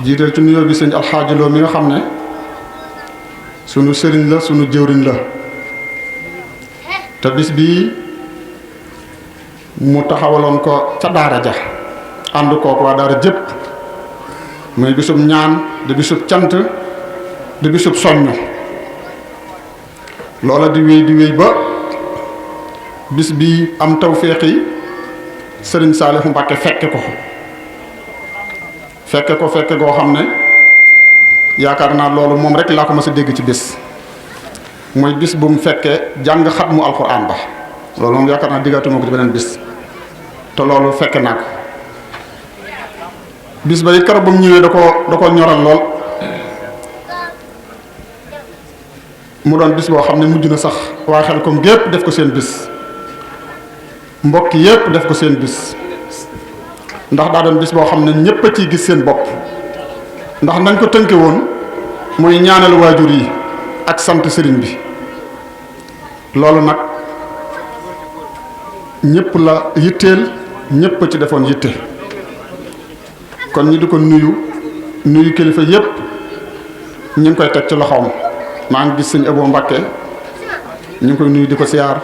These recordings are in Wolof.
jiital ci nuyoo bi sëñ Alxaaji Lo mi nga xam ne sunu sëriñ la sunu jëwriñ la te bis bii mu taxawaloon ko ca daara ja ànd kook waa daara jëpp muy bisub ñaan di bisub cant di bisub soññ loola di wéy ba bis bii am tawféexi sëriñ Saalihu Mbàkke fekke goo xam ne yaakaar naa loolu moom rek laa ko mas a dégg ci bis mooy bis bu mu fekkee jàng xatmu alxuraan ba loolu moom yaakaar naa diggatuma ko ci beneen bis te loolu fekke naa ko bis ba it keroog ba mu ñëwee da ko ñoral lool mu doon bis boo xam ne mujj na sax waa Xelkom gépp def ko seen bis mbokk yépp def ko seen bis ndax daa doon bis boo xam ne ñépp a ciy gis seen bopp ndax nañ ko tënke woon muy ñaanal waajur yi ak sant sëriñ bi loolu nag ñépp la yitteel ñépp a ci defoon yitte kon ñi di ko nuyu kilifa yépp ñu ngi koy teg ci loxoom maa ngi gis sëñ Abo Mbàkke ñu ngi koy nuyu di ko siyaar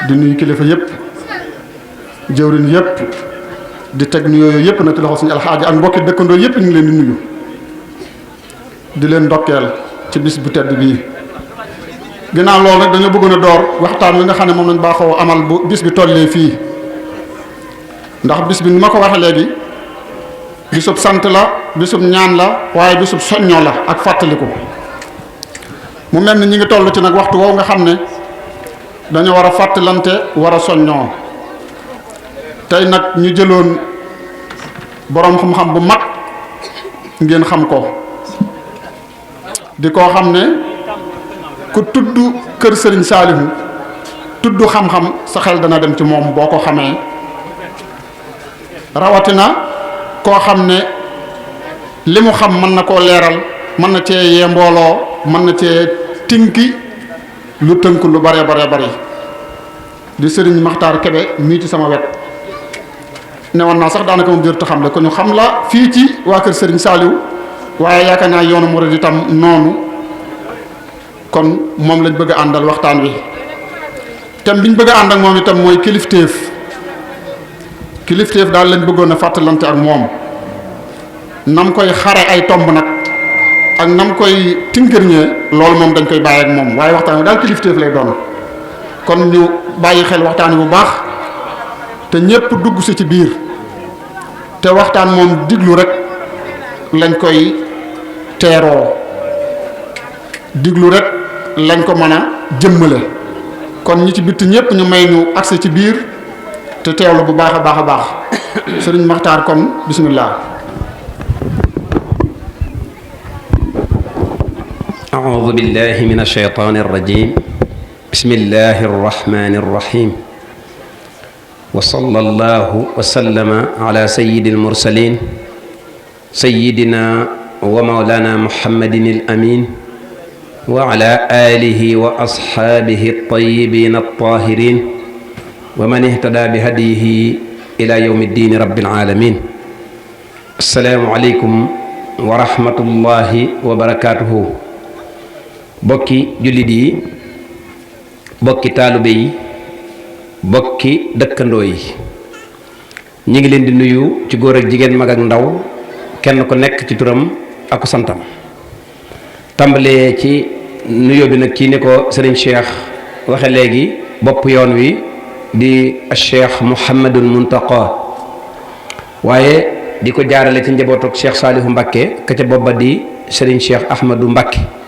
di nuyu kilifa yépp jëwriñ yépp di teg nuyoo yooyu yépp nag ci loxo suñu alxaaji ak mbokki dëkkandoo yépp ñu ngi leen di nuyu di leen ndokkeel ci bis bu tedd bii ginnaaw loolu nag dañoo bëggoon a door waxtaan wi nga xam ne moom lañ baaxoo amal bu bis bi tollee fii ndax bis bi ni ma ko waxee léegi bisub sant la bisub ñaan la waaye bisub soññoo la ak fàttaliku mu mel ni ñi ngi toll ci nag waxtu woowu nga xam ne dañu war a fàttalante war a soññoo tey nag ñu jëloon boroom xam-xam bu mag ngeen xam ko di koo xam ne ku tudd kër Sëriñ Saalihu tudd xam-xam sa xel dana dem ci moom boo ko xamee rawatina koo xam ne li mu xam mën na koo leeral mën na cee yee mbooloo mën na cee tinki lu tënk lu bare di Sëriñ Maxtaar Kebe mii ci sama wet ne woon naa sax daanaka moom jërta xam le ko ñu xam la fii ci waa kër Sëriñ Saalihu waaye yaakaar naa yoonu murid itam noonu kon moom lañ bëgg a àndal waxtaan wi thème biñ bëgg a ànd ak moom itam mooy kilifteef daal lañ bëggoon a fàttalante ak moom nam koy xare ay tomb nag ak nam koy tinkërñee loolu moom dañ koy bàyyi ak moom waaye waxtaan wi daal kilifteef lay doon kon ñu bàyyi xel waxtaan wi bu baax te ñépp dugg si ci biir te waxtaan moom diglu rek lañ koy teeroo diglu rek lañ ko mën a jëmmale kon ñi ci bitti ñépp ñu may ñu accès ci biir te teewlu bu baax a baax Sëriñ Maxtaar kon bismillah. a'uudu billahi mina shaytaani rajiim bismillahi rahmaani rahiim wa sallallahu wa sallama ala sayyidil mursaliin sayyidina wa mawlana muhammadin al amiin wa ala aalihi wa ashaabihi at-tayyibiin at-taahiriin wa man ihtadaa bi hadyihi ila yawmi ddiini rabbil aalamiin. assalaamu aleykum wa rahmatullahi wa barakaatuhu. bokki jullit yi bokki taalibe yi bokki dëkkandoo yi ñu ngi leen di nuyu ci góor ak jigéen mag ak ndaw kenn ku nekk ci turam ak santam tàmbalee ci nuyoo bi nag ci ni ko sëriñ Cheikh waxe léegi bopp yoon wi di Cheikh Mouhamadul Muntaqa waaye di ko jaarale ci njabootuk Cheikh Saalihu Mbakke ka ca bobba di sëriñ Cheikh Ahmadou Mbakke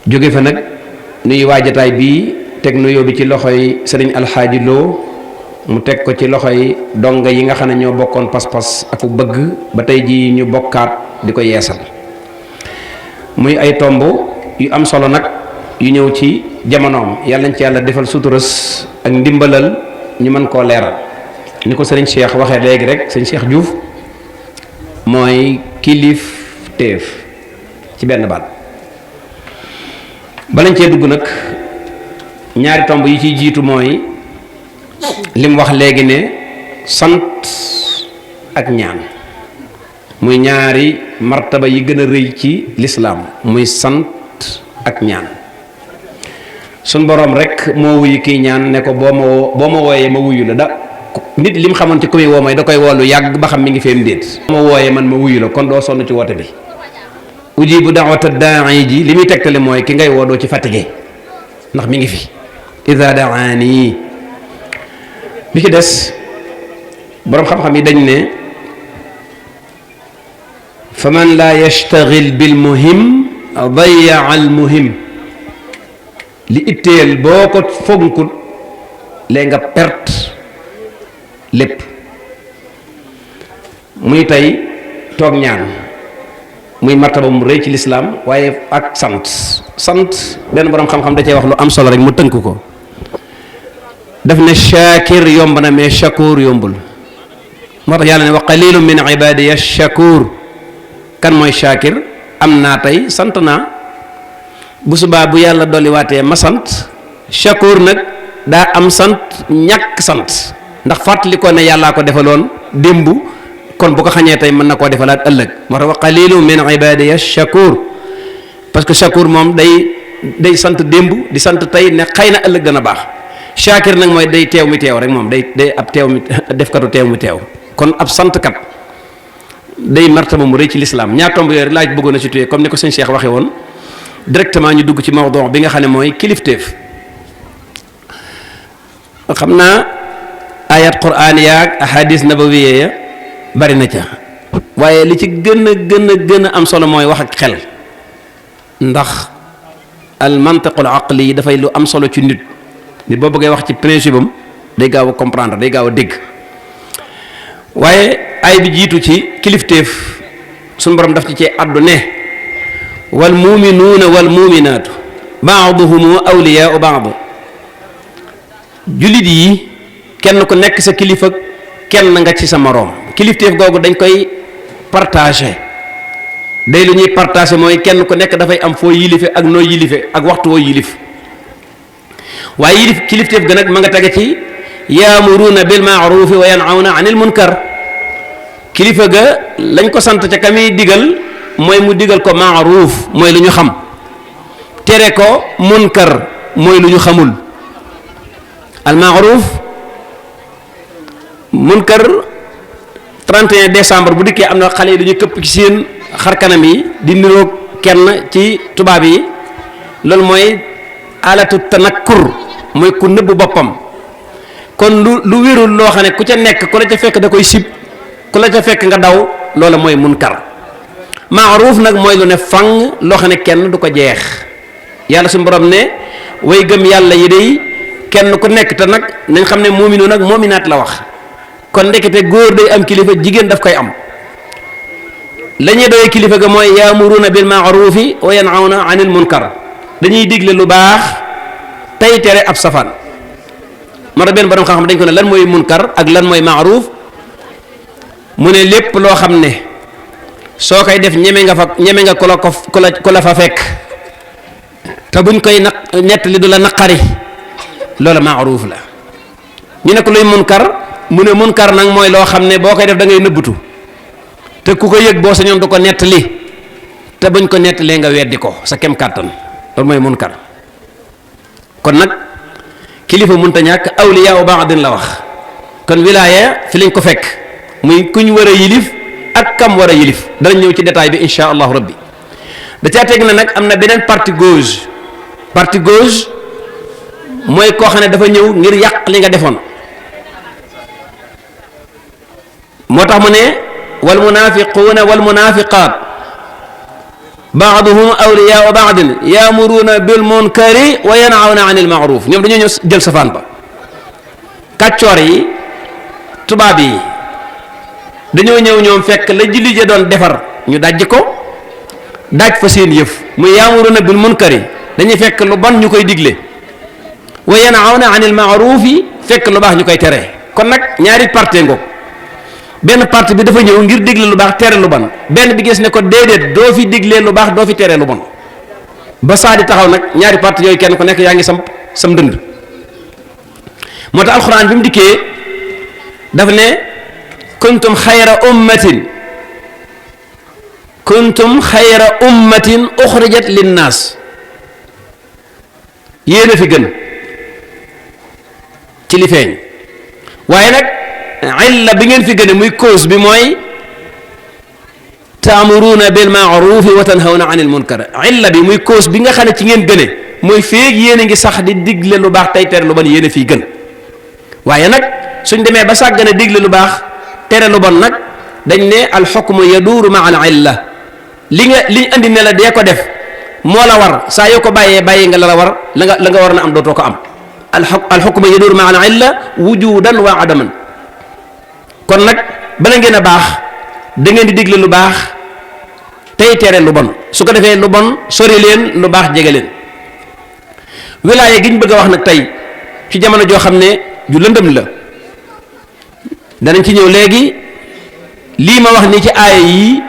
jóge fa nag nuyu waajataay bii teg nuyoo bi ci loxoy sëriñ Alxaaji Lo mu teg ko ci loxoy donga yi nga xam ne ñoo bokkoon pas-pas ak bëgg ba tey ji ñu bokkaat di ko yeesal muy ay tomb yu am solo nag yu ñëw ci jamonoom yàlla nañ ci yàlla defal suturas ak ndimbalal ñu mën koo leeral ni ko sëriñ Cheikh waxee léegi rek sëriñ Cheikh Diouf mooy kilifteef ci benn baat balañ cee dugg nag ñaari tomb yi ciy jiitu mooy lim wax léegi ne sant ak ñaan muy ñaari martaba yi gën a rëy ci lislaam muy sant ak ñaan. sun borom rek moo wuyu kii ñaan ne ko boo ma wooyee ma wuyu la. Nit li mu xamoon ci ku muy woo mooy da koy woolu yàgg ba xam mi ngi feem déet. ma wooyee man ma wuyu la kon doo sonn ci woote bi. ujibu da'wata daa'i ji li muy tegtale mooy ki ngay woo doo ci fatigué ndax mi ngi fi. iza da'aani bi ci des boroom xam-xam yi dañ ne fa man laa yastaghil bil muhim dayya al muhim. li itteel boo ko fonkul léegi nga perte lépp. muy tey toog ñaan muy martaba mu rëy ci lislaam waaye ak sant benn boroom xam-xam da cee wax lu am solo rek mu tënk ko. daf ne shaakir yomb na mais shakur yombul. moo tax yàlla ne wa qalilun min ibadiya shakur. kan mooy shaakir? am naa tey sant naa bu subaa bu yàlla dolli waatee ma sant. shakur nag daa am sant ñàkk sant ndax fàttali ko ne yàllaa ko defaloon démb kon bu ko xañee tey mën na koo defalaat ëllëg. moo tax wa qalilun min ibadiya shakur parce que shakur moom day sant démb di sant tey ne xëy na ëllëg dana baax. shaakir nag mooy day teew mi teew rek moom day ab teew mi defkatu teew mi teew kon ab santkat day martaba mu rëy ci lislaam. ñaar tomb yooyu laaj bëggoon a situé comme ni ko sëñ Cheikh waxee woon directement ñu dugg ci mawdu bi nga xam ne mooy kilifteef. xam naa ayat quraan yaag ahadis nabawiyya ya bari na ca waaye li ci gën a am solo mooy wax ak xel ndax al mantiqul aqli yi dafay lu am solo ci nit boo bëggee wax ci principe am day gaaw a comprendre day gaaw a dégg. waaye ay bi jiitu ci kilifteef suñu borom daf ci cee addu ne wal muminuuna wal muminaatu baaduhum awliyaau baad. jullit yi kenn ku nekk sa kilifa kenn nga ci sa moroom. kilifteef googu dañ koy partagé day lu ñuy partagé mooy kenn ku nekk dafay am foo yilife ak noo yilife ak waxtu woo yilif. waaye kilifteef ga nag ma nga tege ci yaamuruuna bil maarufi wa yanhawna anil munkar. kilifa ga lañ ko sant ca ka muy digal mooy mu digal ko maaruuf mooy lu ñu xam tere ko munkar mooy lu ñu xamul. al maaruuf munkar 31 décembre bu dikkee am na xale yi dañuy këpp ci seen xar kanam yi di niroog kenn ci tubaab yi loolu mooy alatu tanakkur mooy ku nëbb boppam. kon lu wérul loo xam ne ku ca nekk ku la ca fekk da koy sib ku la ca fekk nga daw loola mooy munkar. maaruuf nag mooy lu ne fang loo xam ne kenn du ko jeex. yàlla suñu borom ne way gëm yàlla yi day kenn ku nekk te nag nañ xam ne muuminu nag muuminaat la wax. kon ndekete góor day am kilifa jigéen daf koy am. la ñuy doyee kilifa ga mooy yaamuruuna bil maaruufi wa yanhawna anil munkar dañuy digle lu baax tey tere ab safaan. moo tax benn borom xam-xam dañ ko ne lan mooy munkar ak lan mooy maaruuf mu ne lépp loo xam ne soo koy def ñeme nga ku la fa fekk te buñ koy nettali du la naqari loola maaruuf la. ñu ne ko luy munkar mu ne munkar nag mooy loo xam ne boo koy def da ngay nëbbutu te ku ko yëg boo sañoon du ko nettali te buñ ko nettalee nga weddi ko sa kem kàttan loolu mooy munkar. kon nag kilifa mënta ñàkk awliyaa u baadin la wax. kon wilaaya fi lañ ko fekk muy kuñ war a yilif ak kam war a yilif danañ ñëw ci détail bi insha allahu rabbi. da caa teg na nag am na beneen partie gauche mooy koo xam ne dafa ñëw ngir yàq li nga defoon. moo tax mu ne wal munafiquuna wal munafiqaat baaduhum awliyaa baadin yaamuruuna bil munkari wa yanhawna anil maaruf. ñoom dañoo ñëw jël safaan ba. kàccoor yi tubaab yi dañoo ñëw ñoom fekk la julli ja doon defar ñu dajj ko daaj fa seen yëf muy yaamuruuna bil munkari dañuy fekk lu bon ñu koy digle wa yanhawna anil maarufi fekk lu baax ñu koy tere. kon nag ñaari parti ngoog benn parti bi dafa ñëw ngir digle lu baax tere lu bon benn bi gis ne ko déedéet doo fi diglee lu baax doo fi tere lu bon ba saa di taxaw nag ñaari parti yooyu kenn ku nekk yaa ngi sam dënd. moo tax alxuraan bi mu dikkee daf ne kuntum xayra ummatin kuntum xayra ummatin uxrijat linnaas, yéen a fi gën ci li feeñ. waaye nag illa bi ngeen fi gëne muy cause bi mooy taamuruuna bil maarufi wa tanhawna anil munkar. illa bi muy cause bi nga xam ne ci ngeen gëne mooy feeg yéen a ngi sax di digle lu baax tey tere lu bon, yéen a fiy gën. waaye nag suñ demee ba sàggane digle lu baax tere lu bon nag dañ ne alxukmu yaduuru maa al illa. liñ andi ne la dee ko def moo la war, saa yoo ko bàyyi nga la war, la nga war na am dootoo ko am. alxukmu yaduuru maa al illa wujudan wa adaman. kon nag bala ngeen a baax da ngeen di digle lu baax tey tere lu bon, su ko defee lu bon sori leen, lu baax jege leen. wilaaya gi ñu bëgg a wax nag tey ci jamono joo xam ne ju lëndëm la, danañ ci ñëw léegi. lii ma wax ni ci aaya yi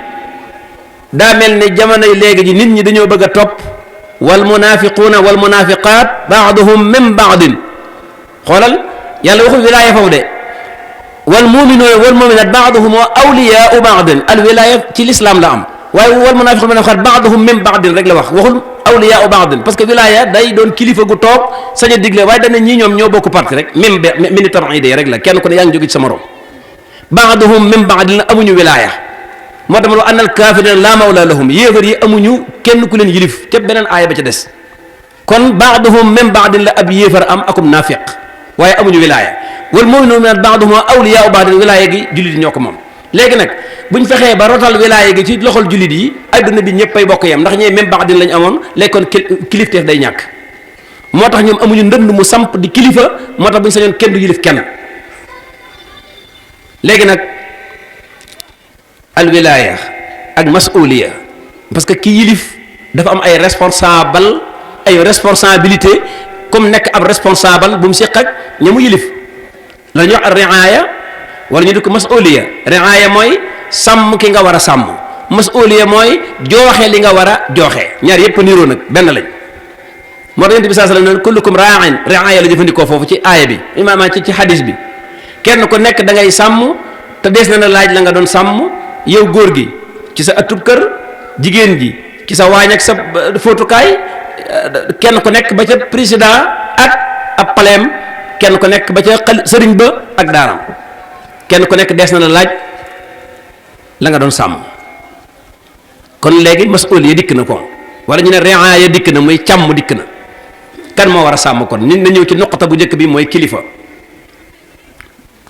daa mel ne jamono yi léegi ji nit ñi dañoo bëgg a topp wal munafiquuna wal munafiqaat baaduhum min baadin. xoolal yàlla waxul wilaaya foofu de, wal muminuuna wal muminaat baaduhum awliyaau baadin. al wilaaya ci lislaam la am, waaye wal munafiquuna wal munafiqaat baaduhum min baadin rek la wax, waxul awliyaau baadin. parce que wilaaya day doon kilifa gu toog sañ a digle, waaye dana ñii ñoom ñoo bokk parti rek, même mini tabaid rek la, kenn ku ne yaa ngi jóge ci sa morom. baaduhum min baadin la, amuñu wilaaya. moo tax ma wax annal kaafiriina laa mawla lahum, yéefar yi amuñu kenn ku leen yilif ca beneen aaya ba ca des. kon baaduhum min baadin la ab yéefar am akum naafiq, waaye amuñu wilaaya. wal mu'minuuna baaduhum awliyaa'u baadin, wilaaya gi jullit yi ñoo ko moom. léegi nag buñ fexee ba rotal wilaaya gi ci loxol jullit yi, adduna bi ñëppay bokk yam, ndax ñee même baadin lañ amoon. léegi kon kilifteef day ñàkk. moo tax ñoom amuñu ndënd mu samp di kilifa, moo tax buñ sañoon kenn du yilif kenn. léegi nag al wilaaya ak masuliya, parce que ki yilif dafa am ay responsabilité comme nekk ab responsable bu mu séq ak ña mu yilif. la ñuy wax riaya wala ñu di ko masuliya. riaya mooy sàmm ki nga war a sàmm, masuliya mooy jooxe li nga war a jooxe. ñaar yëpp niiroo nag benn lañ. moo tax Yonent bi sallallahu alayhi wasallam kullukum raa'in, riaya la jëfandikoo foofu ci aaya bi, imaam ci hadis bi. kenn ku nekk da ngay sàmm te dees na la laaj la nga doon sàmm. yow góor gi ci sa ëttub kër, jigéen ji ci sa waañ ak sa fóotukaay, kenn ku nekk ba ca président ak ab paleem, kenn ku nekk ba ca sëriñ ba ak daaram, kenn ku nekk dees na la laaj la nga doon sàmm. kon léegi masuul ya dikk na ko, wala ñu ne riaya dikk na, muy càmm dikk na. kan moo war a sàmm kon? nit na ñëw ci nuqata bu njëkk bi mooy kilifa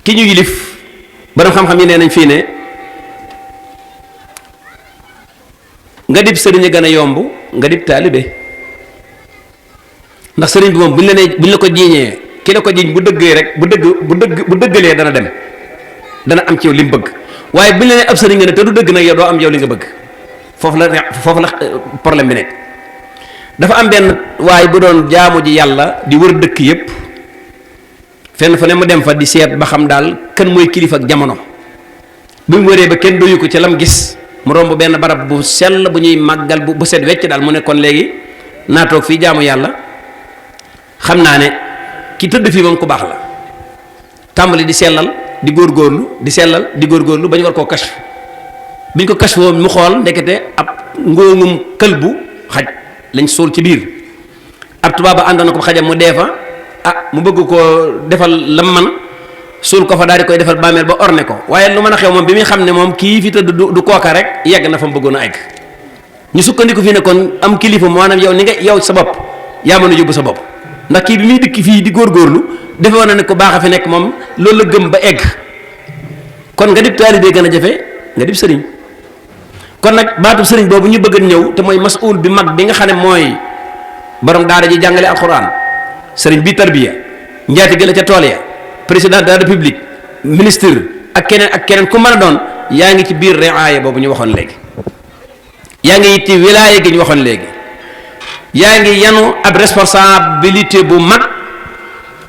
ki ñu yilif. borom xam-xam yi nee nañ fii ne nga dib sëriñ a gën a yomb nga dib taalibe, ndax sëriñ bi moom buñ la ko jiiñee, ki la ko jiiñ bu dëggee rek bu dëggalee dana am ci yow li mu bëgg. waaye buñ la nee ab sëriñ nga ne te du dëgg nag yow doo am yow li nga bëgg. foofu la problème bi nekk. dafa am benn waaye bu doon jaamu ji yàlla di wër dëkk yépp, fenn fa ne mu dem fa di seet ba xam daal kan mooy kilifa ak jamono. bu mu wëree ba kenn doyu ko ci lam gis, mu romb benn barab bu sell bu ñuy màggal bu set wecc daal, mu ne kon léegi naa toog fii jaamu yàlla. xam naa ne ki tëdd fii moom ku baax la. tàmbali di sellal di góorgóorlu di sellal di góorgóorlu ba ñu war koo kashf. biñ ko kashf mu xool ndekete ab ngóomum këlbu xaj lañ suul ci biir. ab tubaab ba àndoon na ko xajam mu dee fa, mu bëgg koo defal lam man, suul ko fa daal di koy defal bàmmeel ba orne ko. waaye lu mën a xew moom bi muy xam ne moom kii fi tëdd du kooka rek, yegg na fa mu bëggoon a egg. ñu sukkandiku fii ne kon am kilifa maanaam yow ni nga yow sa bopp yaa mën a yóbbu sa bopp, ndax kii bi muy dikk fii di góorgóorlu defe woon na ne ko baax a fi nekk, moom loolu la gëm ba egg. kon nga dib taalibe gën a jafe nga dib sëriñ. kon nag baatu sëriñ boobu ñu bëgg a ñëw te mooy masuul bi mag bi nga xam ne mooy borom daara ji jàngale alxuraan, sëriñ bi tarbiya, njaati gëla ca tool ya, président de la république, ministre ak keneen ku mën a doon, yaa ngi ci biir riaya boobu ñu waxoon léegi. yaa ngi it ci wilaaya gi ñu waxoon léegi. yaa ngi yanu ab responsabilité bu mag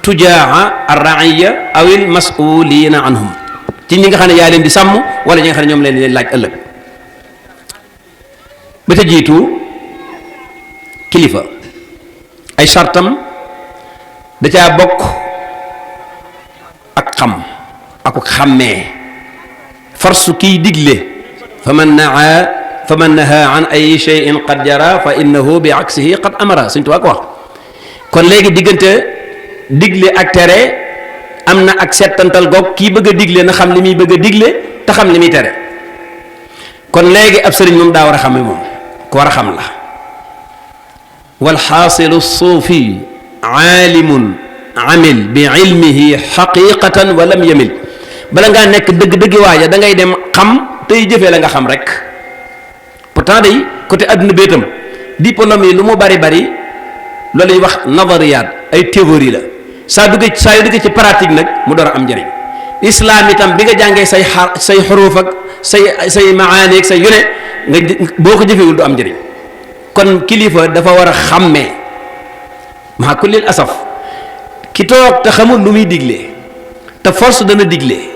tujaaha ar-ra'iya awil mas'ulina anhum, ci ñi nga xam ne yaa leen di sàmm wala ñi nga xam ne ñoom leen laaj ëllëg. ba ca jiitu kilifa ay sartam da caa bokk ak xam ak xàmmee. farsu kiy digle fa man naa fa man naha an ay shay'in qad jara fa innahu bi aksihi qad amara Sëñ Tuubaa ko wax. kon léegi diggante digle ak tere am na ak settantal goog kii bëgg a digle na xam li muy bëgg a digle te xam li muy tere kon léegi ab sëriñ moom daa war a xam moom ku war a xam la. wal xaasilu suufi aalimun amil bi ilmihi xaqiqatan wa lam yamil bala ngaa nekk dëgg-dëgg waaja da ngay dem xam tey jëfee la nga xam rek pourtant day côté adduna béetam diplôme yi lu mu bari bari loolu ñuy wax nazariyaat ay théorie la saa yu duggee ci pratique nag mu door a am njëriñ islam itam bi nga jàngee say xuruuf ak say maani ak say yone nga boo ko jëfewul du am njëriñ kon kilifa dafa war a xàmmee maa kullil asaf ki toog te xamul lu muy diglee te force dana diglee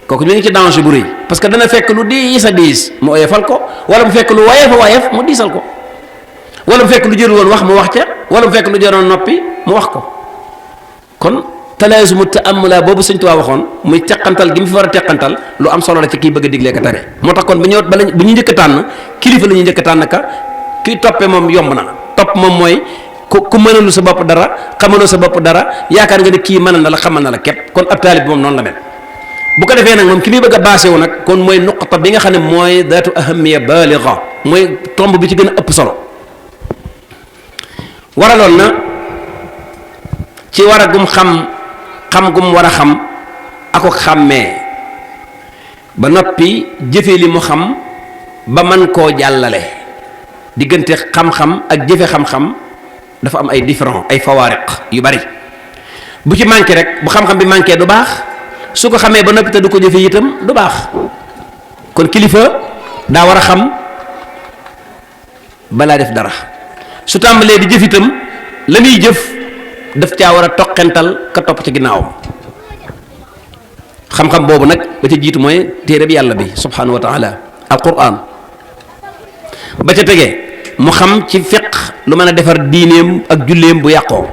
kooku ñu ngi ci danger bu rëy parce que dana fekk lu diis a diis mu oyofal ko wala mu fekk lu woyof mu diisal ko wala mu fekk lu jërul woon wax mu wax ca wala mu fekk lu jëroon noppi mu wax ko kon talaazumu ta'ammula boobu Sëñ Tuubaa waxoon muy teqantal gi mu fi war a teqantal lu am solo la ci kii bëgg a diglee ka tere moo tax kon bu ñu njëkk a tànn kilifa la ñuy njëkk a tànn ka kii toppee moom yomb na topp moom mooy ku mënalu sa bopp dara xamaloo sa bopp dara yaakaar nga ne kii mën na la xamal na la képp kon ab taalib bi moom noonu la mel bu ko defee nag moom ki muy bëgg a baase wu nag kon mooy nuqta bi nga xam ne mooy daatu ahamiya baaliga mooy tomb bi ci gën a ëpp solo waraloon na ci war a gum xam gum war a xam ako xàmmee ba noppi jëfe li mu xam ba man koo jàllale diggante xam-xam ak jëfe xam-xam dafa am ay différent ay fawaariq yu bari bu ci manqué rek bu xam-xam bi manqué du baax su ko xamee ba noppi te du ko jëfe itam du baax kon kilifa daa war a xam balaa def dara su tàmbalee di jëf itam la muy jëf daf caa war a toqental ka topp ci ginnaawam xam-xam boobu nag ba ca jiitu mooy téere bi yàlla bi subhanahu wa taala alquran ba ca tegee mu xam ci fiq lu mën a defar diineem ak julleem bu yàqoo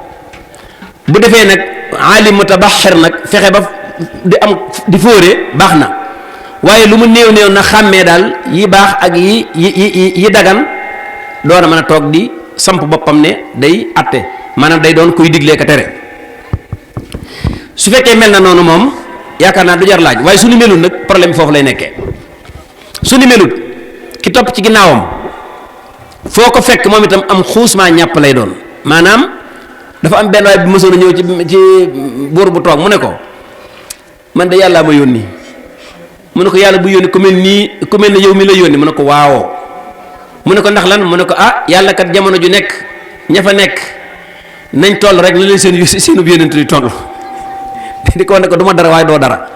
bu defee nag aalim mutabaxir nag fexe ba di fóore baax na waaye lu mu néew néew na xàmmee daal yi baax ak yi dagan doon a mën a toog di samp boppam ne day atte maanaam day doon kuy diglee ka tere su fekkee mel na noonu moom yaakaar naa du jar laaj waaye su ni melut nag problème bi foofu lay nekkee su ni melut ki topp ci ginnaawam foo ko fekk moom itam am xuusmaa ñàpp lay doon maanaam dafa am benn waay bu mësoon a ñëw ci buur bu toog mu ne ko man de yàlla ma yónni mu ne ko yàlla bu yónni ku mel ne yow mi la yónni mu ne ko waawoo mu ne ko ndax lan mu ne ko ah yàlla kat jamono ju nekk ña fa nekk nañ toll rek la leen seenu yónent di toll di ko wax ne ko du ma dara waaye doo dara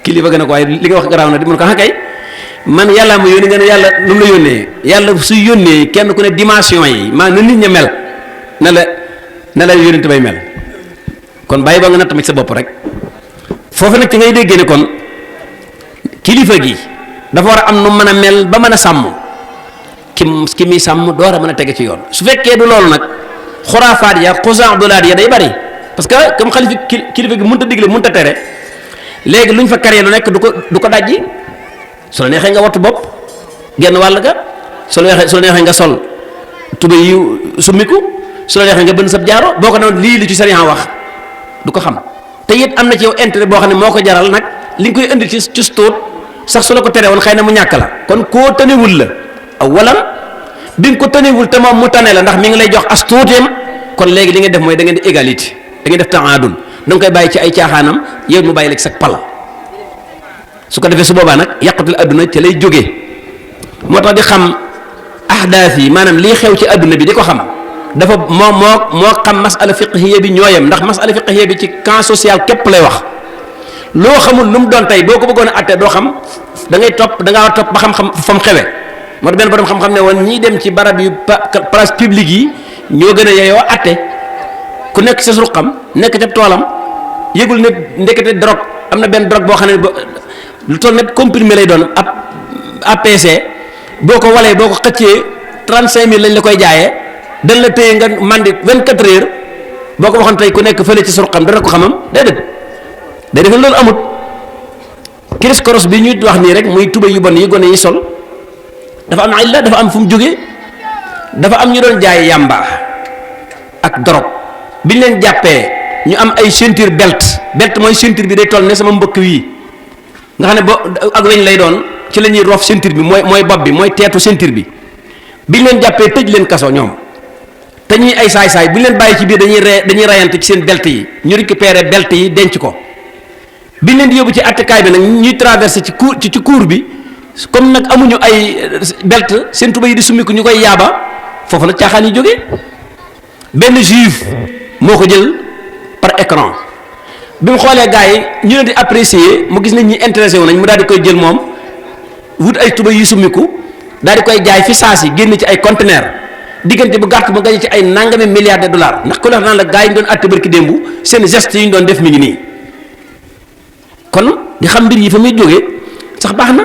kilifa gën a ko waaye li nga wax garaaw na di mu ne ko ah kay man yàlla ma yónni nga ne yàlla lu mu la yónnee yàlla su yónnee kenn ku ne dimension yi maa na nit ña mel na la yónent bay mel kon bàyyi ba nga natt ma ci sa bopp rek foofu nag ci ngay déggee ne kon kilifa gi dafa war a am nu mën a mel ba mën a sàmm ki muy sàmm door a mën a tege ci yoon su fekkee du loolu nag xuraafaat ya xusaan dolaat ya day bari parce que comme kilifa gi mënut a digle mënut a tere léegi lu ñu fa karee lu nekk du ko dajji su la neexee nga wattu bopp genn wàll ga su la neexee nga sol tuba yi summiku su la neexee nga bënn sab jaaro boo ko noonu lii li ci sariya wax du ko xam te it am na ci yow intérêt boo xam ne moo ko jaral nag li nga koy indi ci stóot sax su la ko teree woon xëy na mu ñàkk la kon koo tanewul la awalan bi nga ko tanewul te moom mu tane la ndax mi ngi lay jox as tuuteem kon léegi li nga def mooy da ngeen di égalité da ngeen def taadul da nga koy bàyyi ci ay caaxaanam yow mu bàyyi la ci sa pal su ko defee su boobaa nag yàqutul adduna ci lay jógee moo tax di xam ahdaas yi maanaam lii xew ci adduna bi di ko xam dafa moo xam masala fiqhiya bi ñooyam ndax masala fiqhiya bi ci camp social képp lay wax loo xamul lu mu doon tey boo ko bëggoon a atte doo xam da ngay topp da ngaa war a topp ba xam-xam fa mu xewe moo tax benn borom xam-xam ne woon ñii dem ci barab yu place publique yi ñoo gën a yeyoo atte ku nekk sa ruqam nekk ca toolam yëgul ne ndekete drogue am na benn drogue boo xam ne lu toll ne comprimé lay doon ab APC boo ko walee boo ko xëccee 35000 lañ la koy jaayee dañ la téye nga mandi 24 heures boo ko waxoon tey ku nekk fële ci sa ruqam dana ko xamam déedéet day defal loolu amut kiris koros bi ñuy wax nii rek muy tuba yu bon yi gone yi sol dafa am illa dafa am fu mu jógee. dafa am ñu doon jaay yàmba ak dorog biñ leen jàppee ñu am ay ceinture belt mooy ceinture bi day toll ne sama mbëkk wii nga xam ne ak weñ lay doon ci la ñuy roof ceinture bi mooy bopp bi mooy teetu ceinture bi biñ leen jàppee tëj leen kaso ñoom te ñuy ay saay-saay bu ñu leen bàyyi ci biir dañuy rayante ci seen belt yi ñu récupérer belt yi denc ko biñ leen di yóbbu ci attekaay bi nag ñuy traversé ci cour bi comme nag amuñu ay belt seen tuba yi di summiku ñu koy yaaba foofu nag caaxaan yi jógee benn juif moo ko jël par écran bi mu xoolee gars yi ñu leen di apprécier mu gis nañ ñi intéressé wu nañ mu daal di koy jël moom wut ay tuba yi summiku daal di koy jaay fi saa si génn ci ay conteneur diggante bu gàtt mu gañe ci ay nangami milliards de dollars ndax ku la naan la gars yi ñu doon àtte barki démb seen geste yi ñu doon def mi ngi nii kon di xam mbir yi fa muy jógee sax baax na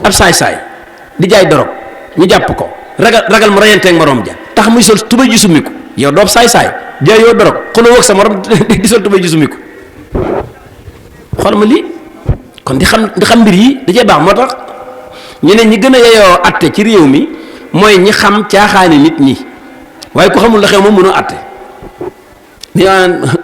ab saay-saay di jaay dorog ñu jàpp ko ragal mu reyanteeg morom ja tax muy sol tubay ji summiku yow doob saay-saay jaay yoo dorog xuloo wëg sa morom di sol tubay ji summiku xool ma lii kon di xam mbir yi da cee baax moo tax ñeneen ñi gën a yeyoo atte ci réew mi mooy ñi xam caaxaani nit ñi waaye ku xamul la xew moom mënoo atte ni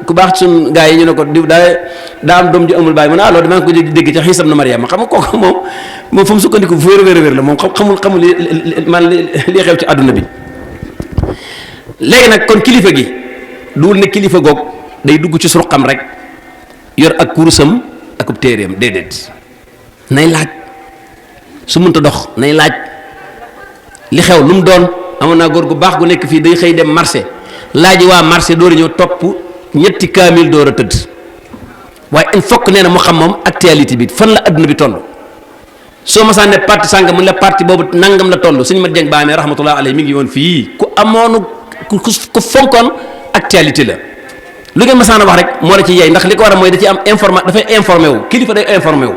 ku baax suñ gars yi ñu ne ko diw daa am doom ju amul bàyyi mu ne loolu damaa ko dégg ca xiisam na Mariama xam nga kooku moom fa mu sukkandiku fu wér la moom xamul li xew ci àdduna bi léegi nag kon kilifa gi duwul ne kilifa goog day dugg ci suruqam rek yor ak kurusam ak ub téeréem déedéet nay laaj su mënta dox nay laaj li xew lu mu doon amoon naa góor gu baax gu nekk fii day xëy dem marché laaji waa marché door a ñëw topp ñetti kaamil door a tëdd waaye il faut que nee na mu xam moom actualité bi fan la adduna bi toll soo masaan ne parti sàngam mu la parti boobu nangam la toll suñu ma jeng ba amee rahmatullah alayhi mi ngi woon fii ku amoonu ku fonkoon actualité la lu ngeen masaan a wax rek moo la ci yey ndax li ko war a mooy da ci am dafay informé wu kilifa day informé wu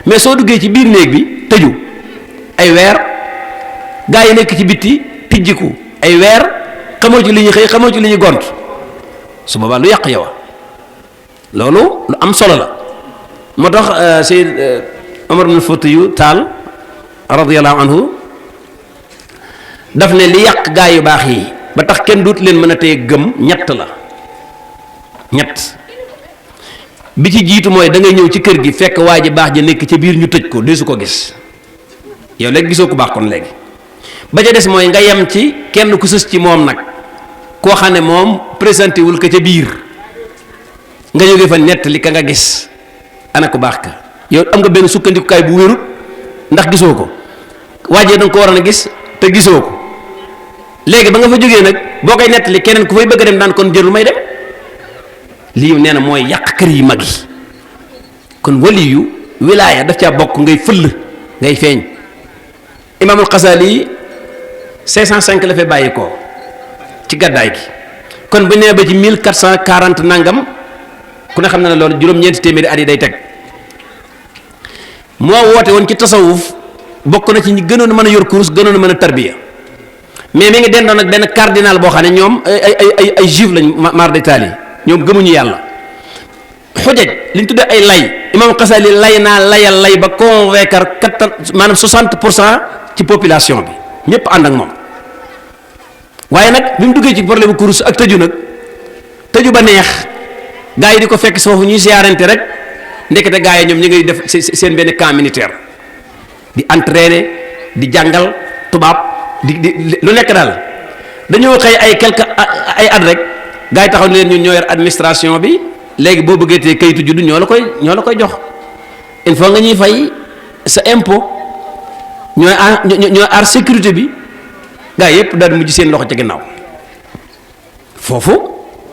mais soo duggee ci biir néeg bi tëju ay weer gaa yi nekk ci bitti tijjiku ay weer xamoo ci li ñuy xëy xamoo ci li ñuy gont su boobaa lu yàq yow loolu lu am solo la moo tax Seyd Omar ibn Foutiyou Tall radiyallahu anhu daf ne li yàq gaa yu baax yi ba tax kenn duut leen mën a teye gëm ñett la ñett bi ci jiitu mooy da ngay ñëw ci kër gi fekk waa ji baax ji nekk ca biir ñu tëj ko desu ko gis yow léegi gisoo ko baax kon léegi ba ca des mooy nga yem ci kenn ku sës ci moom nag koo xam ne moom présenté wul ko ca biir nga jógee fa nettali ka nga gis ana ko baax ka yow am nga benn sukkandikukaay bu wérut ndax gisoo ko waajee danga ko waroon a gis te gisoo ko léegi ba nga fa jógee nag boo koy nettali keneen ku fay bëgg a dem daan kon jël lu may dem lii nee na mooy yàq kër yi mag yi kon waliyu wilaaya daf caa bokk ngay fëll ngay feeñ imaamul Xasaali 505 la fee bàyyi ko ci gàddaay gi kon bu nee ba ci 1440 nangam ku ne xam na ne loolu juróom-ñeenti téeméeri at yi day teg moo woote woon ci tasawuf bokk na ci ñi gënoon a mën a yor kurus gënoon a mën a tarbiya mais mi ngi dendoon ak benn cardinal boo xam ne ñoom ay juif lañ mar d'Italie ñoom gëmuñu yàlla xujaj li ñu tuddee ay lay imam Xasali lay naa layal lay ba convaincre maanaam 60% ci population bi ñëpp ànd ak moom waaye nag bi mu duggee ci problème bu kurus ak tëju nag tëju ba neex gaa yi di ko fekk foofu ñuy siyaarante rek ndekete gaa yi ñoom ñu ngi def seen benn camp militaire di entraîner di jàngal tubaab di lu nekk daal dañoo xëy ay quelque ay at rek gaa yi taxaw ne leen ñun ñoo yor administration bi léegi boo bëggee te kayitu juddu ñoo la koy jox il faut nga ñuy fay sa impôt ñooy aar sécurité bi gaa yëpp daal di mujj seen loxo ca ginnaaw foofu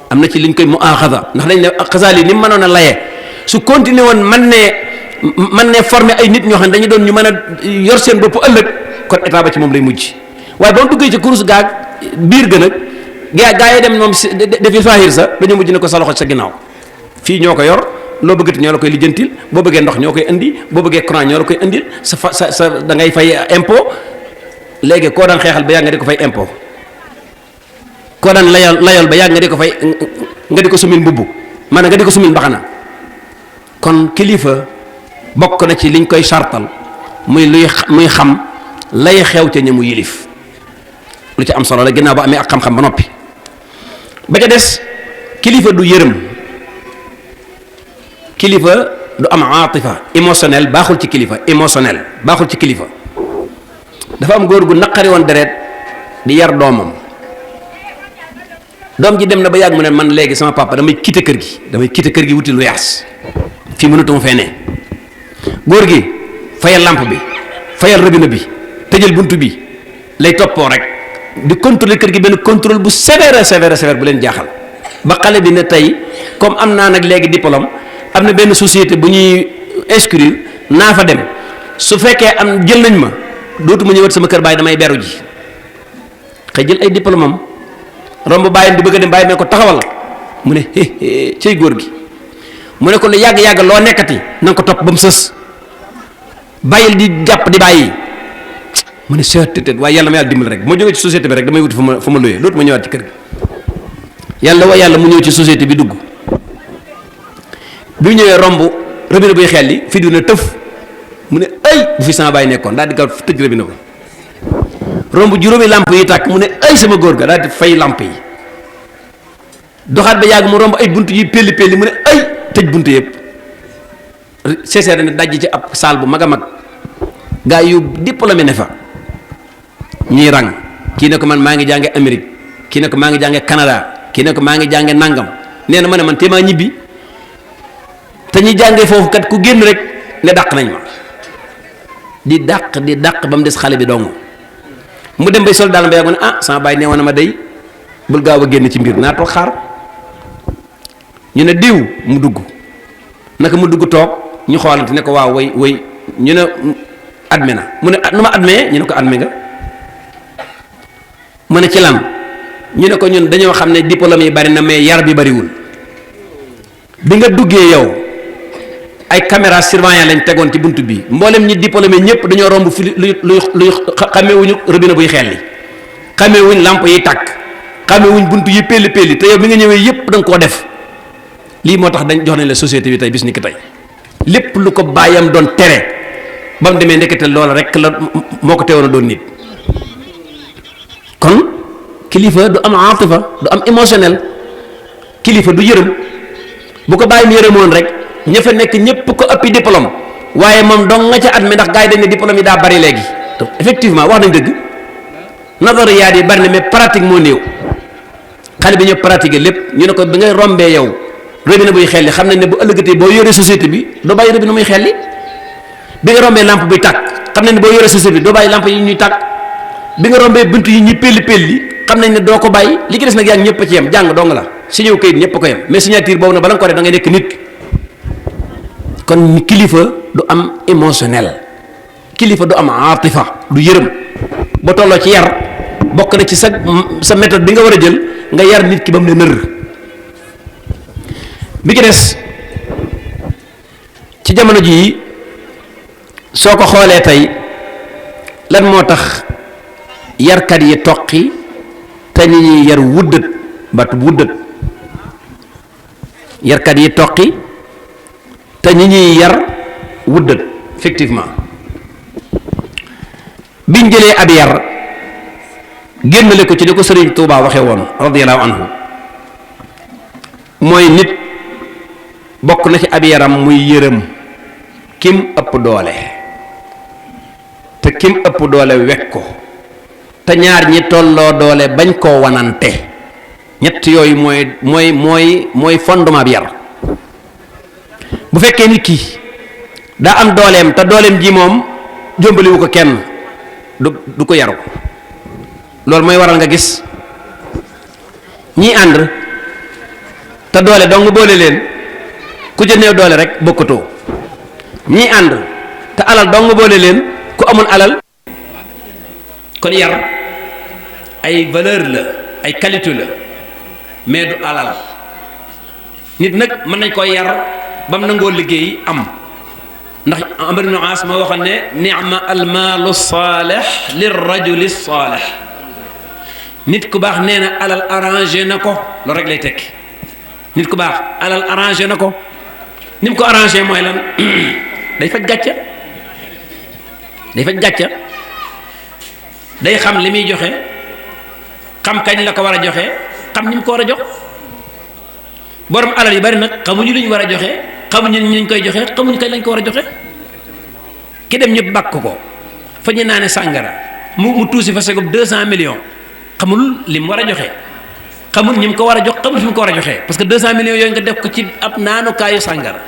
am na ci liñ koy mu axada ndax dañ ne Xasaali ni mu mënoon a laye su continué woon man ne former ay nit ñoo xam ne dañu doon ñu mën a yor seen bopp ëllëg kon état ba ci moom lay mujj waaye ba mu duggee ci course gaag biir ga nag gaa yi dem moom defi faahir sa dañu mujj ne ko sa loxo sa ginnaaw fii ñoo ko yor loo bëggati ñoo la koy lijjantil boo bëggee ndox ñoo koy indi boo bëggee courant ñoo la koy indil sa da ngay fay impôt léegi koo daan xeexal ba yàgg nga di ko fay impôt koo daan layal ba yàgg nga di ko fay nga di ko sumil mbubb maanaam nga di ko sumil mbaxana kon kilifa bokk na ci liñ koy sartal muy xam lay xew ca ñamu yilif lu ci am solo la ginnaaw ba amee ak xam-xam ba noppi. ba ca des kilifa du yërëm, kilifa du am aatifa émotionnel, baaxul ci kilifa, émotionnel baaxul ci kilifa. dafa am góor gu naqari woon deret di yar doomam, doom ji dem na ba yàgg mu ne man léegi sama papa damay quitter kër gi wuti lu yaas fii mënatuma fee ne. góor gi fayal lampe bi, fayal robinet bi, tëjal bunt bi lay toppoo rek di contrôler kër gi benn contrôle bu sévère bu leen jaaxal. ba xale bi ne tey comme am naa nag léegi diplôme, am na benn société bu ñuy inscrire naa fa dem, su fekkee am jël nañ ma dootuma ñëwaat sama kër baay damay beru ji. xëy jël ay diplôme am romb bàyyam di bëgg a dem, bàyyi mee ko taxawal mu ne cey góor gi mu ne ko lu yàgg-yàgg loo nekkati na nga ko topp ba mu sës, bàyyil di jàpp di bàyyi. mu ne seetet waaye yàlla ma yàlla dimbal rek moo jógee ci société bi rek damay wuti fu ma luyee dootuma ñëwaat ci kër gi. yàlla mu ñëw ci société bi dugg, bi mu ñëwee romb robinet buy xel li fi du ne tëf mu ne ay bu fi sama bàyyi nekkoon daal di gaaw tëj robinet ba. romb juróomi lamp yi tàkk mu ne ay sama góor ga daal di fay lamp yi. doxaat ba yàgg mu romb ay bunt yi pelli mu ne ay tëj bunt yëpp. seeseere ne dajj ci ab saal bu mag a mag, gaa yu diplômé ne fa ñuy rang, kii ne ko man maa ngi jànge Amérique, kii ne ko maa ngi jànge Canada, kii ne ko maa ngi jànge nangam. nee na ma ne man téemaa ñibbi, te ñi jàngee foofu kat ku génn rek ne dàq nañ ma, di dàq ba mu des xale bi dong. mu dem bay sol daal ba yàgg mu ne ah sama baay nee woon na ma day bul gaaw a génn ci mbir naa toog xaar. ñu ne diw mu dugg, naka mu dugg toog ñu xoolante ne ko waaw way ñu ne adme na mu ne nu ma admee ñu ne ko adme nga mu ne ci lan ñu ne ko ñun dañoo xam ne diplôme yi bari na mais yar bi bariwul. bi nga duggee yow ay caméra surveillance lañ tegoon ci bunt bi, mboolem ñi diplômé ñëpp dañoo romb fi luy xamewuñu robinet buy xel li, xamewuñ lampe yi tàkk, xamewuñ bunt yi pelli te yow bi nga ñëwee yëpp da nga koo def. lii moo tax dañ jox nañ la société bi tey bis ni ki tey lépp lu ko bàyyam doon tere ba mu demee ndekete loola rek la moo ko teewoon a doon nit. kon kilifa du am atifa, du am émotionnel, kilifa du yërëm. bu ko bàyyam yërëmoon rek ña fa nekk ñëpp ko ëppi diplôme, waaye moom dong nga ca at mi ndax gars yi dañ ne diplôme yi daa bari léegi. effectivement wax nañ dëgg, nazariyaat yi bari na mais pratique moo néew. xale bi ñëw pratiquer lépp ñu ne ko bi ngay rombee yow robinet buy xelli xam nañ ne bu ëllëgatee boo yoree société bi doo bàyyi robinet muy xelli. bi nga rombee lampe buy tàkk xam nañ ne boo yoree société bi doo bàyyi lampe yi ñuy tàkk. bi nga rombee bunt yi ñuy pelli xam nañ ne doo ko bàyyi. li ci des nag yaa ngi ñëpp a ci yem, jàng dong la si ñëw kayit ñëpp a ko yem, mais signature boobu nag bala nga ko def da ngay nekk nit. kon kilifa du am émotionnel, kilifa du am atifa, du yërëm. ba tolloo ci yar bokk na ci sa méthode bi nga war a jël nga yar nit ki ba mu ne nër. bi ki des ci jamono jii soo ko xoolee tey lan moo tax yarkat yi toqi te ñi ñuy yar wuddat bat wuddat, yarkat yi toqi te ñi ñuy yar wuddat. effectivement biñ jëlee ab yar génnale ko ci li ko Sëriñ Tuubaa waxee woon radiyallahu anhu, mooy nit bokk na ci ab yaram muy yërëm kim ëpp doole, te kim ëpp doole wekk ko, te ñaar ñi tolloo doole bañ koo wanante. ñett yooyu mooy fondement bi yar. bu fekkee nit ki daa am dooleem te dooleem ji moom jombaliwu ko kenn du ko yaru. loolu mooy waral nga gis ñii ànd te doole dong boole leen, ku ca néew doole rek bokkatoo. ñii ànd te alal dong boole leen, ku amul alal. kon yar ay valeur la, ay qualité la, mais du alal. nit nag mën nañ koy yar ba mu nangoo liggéey am, ndax Amr ibn As moo waxoon ne ni'ma almaalu saalih lirrajuli saalih. nit ku baax nee na alal arrangé na ko, loolu rek lay tekki. nit ku baax alal arrangé na ko. ni mu ko arrangé mooy lan day faj gàcca day xam li muy joxe xam kañ la ko war a joxe xam ni mu ko war a jox borom alal yu bari nag xamuñu li ñu war a joxe xamuñu ni ñu koy joxe xamuñu kañ lañ ko war a joxe ki dem ñëpp bàkk ko fa ñu naane sàngara mu tuusi fa segub 200 millions xamul li mu war a joxe xamul ñi mu ko war a jox xamul fi mu ko war a joxe parce que 200 millions yooyu nga def ko ci ab naanukaayu sàngara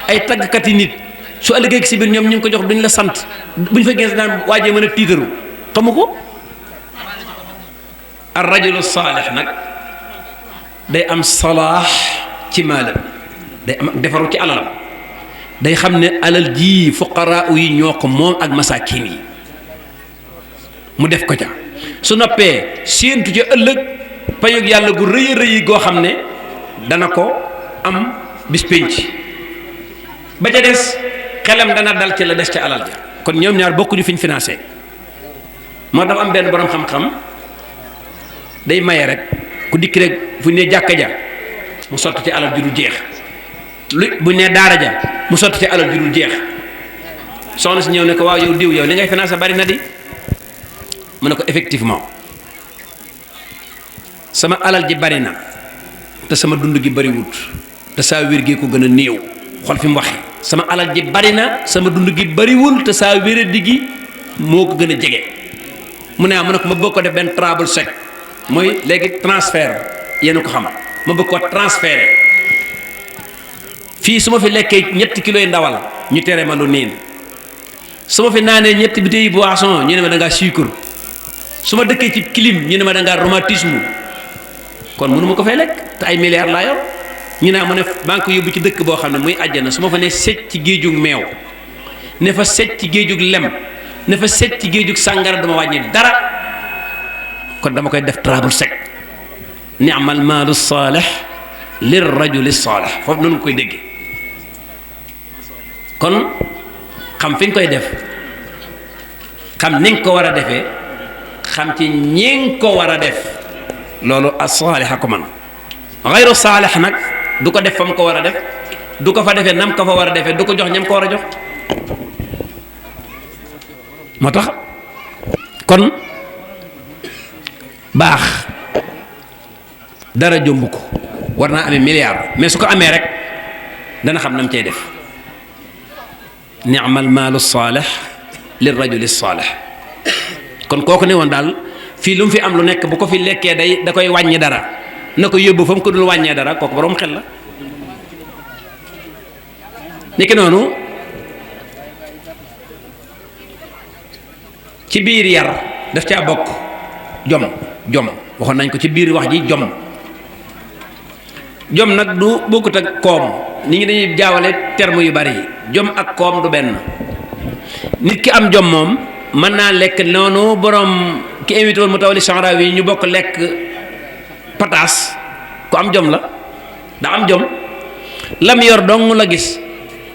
ay taggkat yi nit su ëllëgee si biir ñoom ñu ngi ko jox duñ la sant buñ fa gis naan waajee mën a tiitaru xamu ko. ar rajulu saalix nag day am salaax ci maalam day am defaru ci alalam day xam ne alal ji fuqaraa yi ñoo ko moom ak masaakin yi mu def ko ca su noppee séentu ca ëllëg payug yàlla gu rëy a rëy goo xam ne dana ko am bis pénc ba ca des xelam dana dal ci la des ca alal ja kon ñoom ñaar bokkuñu fi ñu financé moo tax am benn borom xam-xam day maye rek ku dikk rek fu ne jàkka ja mu sotti ci alal ju dul jeex lu bu ne daara ja mu sotti ci alal ju dul jeex soxna si ñëw ne ko waaw yow diw yow li ngay financé bari na di mu ne ko effectivement sama alal ji bari na te sama dund gi bari wut te saa wér gi ko gën a néew xool fi mu waxee sama alal ji bari na sama dund gi bariwul te saa wéradi gi moo ko gën a jege mu ne mu ne ko ma bëgg ko def benn trouble chèque mooy léegi transfert yéen ko xam ma bëgg ko transféré fii su ma fi lekkee 3 kilos ndawal ñu tere ma lu niin su ma fi naanee 2 bouteilles boisson ñu ne ma da ngaa sucre su ma dëkkee ci clim ñu ne ma da ngaa rhumatisme kon mënu ma ko fay lekk te ay milliards laa yor ñu ne ma ne maa ngi ko yóbbu ci dëkk boo xam ne muy àjjana su ma fa ne secc ci géejug meew ne fa secc ci géejug lem ne fa secc ci géejug sàngara dama wàññi dara kon dama koy def trouble sec ni'mal maalu saalih lir rajuli saalih foofu noonu koy déggee kon xam fi nga koy def xam ni nga ko war a defee xam ci ñi nga ko war a def loolu as-saalih ko man xayru saalih nag du ko def fa mu ko war a def du ko fa defee nam ko fa war a defee du ko jox ñam ko war a jox moo tax kon baax dara jomb ko war naa amee milliard mais su ko amee rek dana xam nam cay def ni'mal maalu saalih lir rajuli saalih kon kooku ne woon daal fii lu mu fi am lu nekk bu ko fi lekkee da koy wàññi dara na ko yóbbu fa mu ko dul wàññee dara kooku borom xel la niki noonu ci biir yar daf caa bokk jom waxoon nañ ko ci biir wax ji jom nag du bokkut ak koom nit ñi dañuy jaawale terme yu bari jom ak koom du benn nit ki am jom moom mën naa lekk noonu borom ki invité woon Mutawalli Sha'rawi yi ñu bokk lekk pataas ku am jom la daa am jom lam yor dong la gis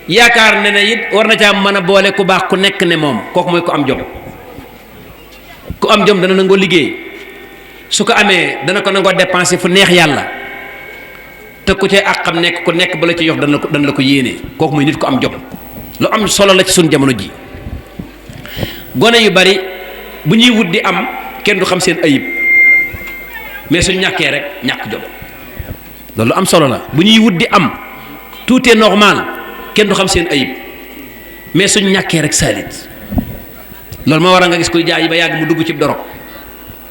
yaakaar ne it war na caa mën a boole ku baax ku nekk ne moom kooku mooy ku am jom ku am jom dana nangoo liggéey su ko amee dana ko nangoo dépenser fu neex yàlla te ku cee ak xam nekk ku nekk ba la ci yox dana la ko yéenee kooku mooy nit ku am jom lu am solo la ci suñ jamono ji gone yu bari bu ñuy wut di am kenn du xam seen ayib mais suñ ñàkkee rek ñàkk jom loolu am solo la bu ñuy wut di am tout est normal kenn du xam seen ayib mais suñ ñàkkee rek saalit loolu moo waral nga gis koy jaay ba yàgg mu dugg ci dorog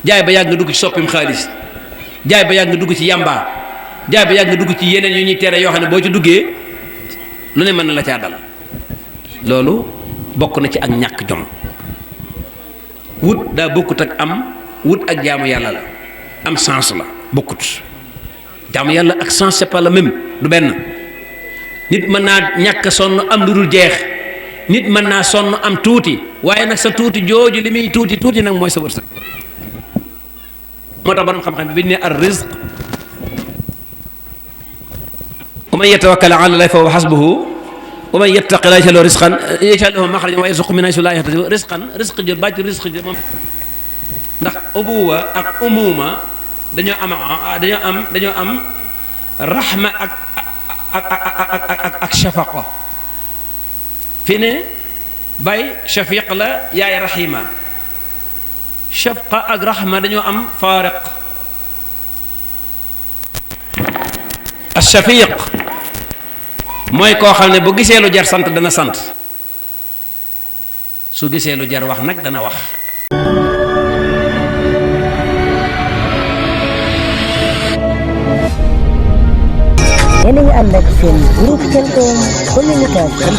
jaay ba yàgg nga dugg ci soppim xaalis jaay ba yàgg nga dugg ci yamba jaay ba yàgg nga dugg ci yeneen yu ñuy tere yoo xam ne boo ci duggee lu ne mën na la caa dal loolu bokk na ci ak ñàkk jom wut daa bokkut ak am wut ak jaamu yàlla la am sens la bokkut jaamu yàlla ak sens c'est pas le même du benn nit mën naa ñàkk sonn am lu dul jeex nit mën naa sonn am tuuti waaye nag sa tuuti jooju li muy tuuti nag mooy sa wërsëg moo tax borom xam-xam bi ne ar rizq wa man yatawakkal ala llahi fa huwa hasbuhu wa man yattaqi llaaha yaj'al lahu maxrajan wa yarzuqhu min haysu laa yahtasib risq jot bàcc risq jot moom ndax ubuwa ak umuma dañoo am rahma ak shafaqa fi ne bay shafiq la yaay rahima shafqa ak rahma dañoo am faariq. as-shafiq mooy koo xam ne bu gisee lu jar sant dana sant, su gisee lu jar wax nag dana wax. yéen a ngi ànd ak seen groupe Khelcom communication.